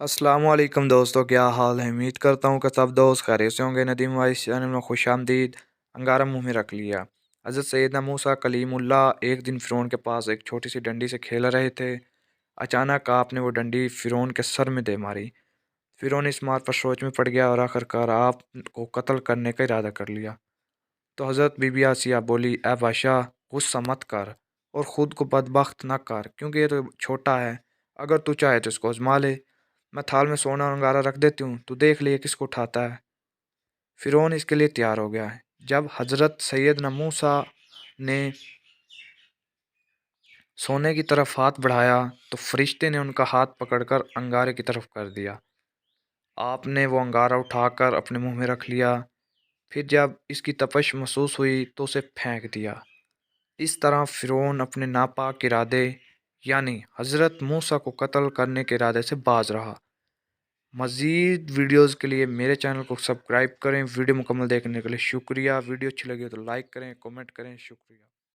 अस्सलाम वालेकुम दोस्तों, क्या हाल है। उम्मीद करता हूँ कि सब दोस्त खैरियत से होंगे। नदीम वाइस चैनल में खुश आमदीद। अंगारा मुंह में रख लिया। हज़रत सैयदना मूसा कलीमुल्लाह एक दिन फ़िरौन के पास एक छोटी सी डंडी से खेल रहे थे। अचानक आपने वो डंडी फ़िरौन के सर में दे मारी। फ़िरौन इस बात पर सोच में पड़ गया और आखिरकार आप को कत्ल करने का इरादा कर लिया। तो हज़रत बीबी आसिया बोली, ए बादशाह, गुस्सा मत कर और ख़ुद को बदबख्त न कर, क्योंकि ये तो छोटा है। अगर तू चाहे तो इसको आजमा ले। मैं थाल में सोना और अंगारा रख देती हूँ, तू देख लिए किसको उठाता है। फ़िरौन इसके लिए तैयार हो गया है। जब हज़रत सैयदना मूसा ने सोने की तरफ हाथ बढ़ाया तो फरिश्ते ने उनका हाथ पकड़कर अंगारे की तरफ कर दिया। आपने वो अंगारा उठाकर अपने मुंह में रख लिया। फिर जब इसकी तपश महसूस हुई तो उसे फेंक दिया। इस तरह फ़िरौन अपने नापाक इरादे यानी हज़रत मूसा को कत्ल करने के इरादे से बाज रहा। मज़ीद वीडियोज़ के लिए मेरे चैनल को सब्सक्राइब करें। वीडियो मुकम्मल देखने के लिए शुक्रिया। वीडियो अच्छी लगी हो तो लाइक करें, कमेंट करें। शुक्रिया।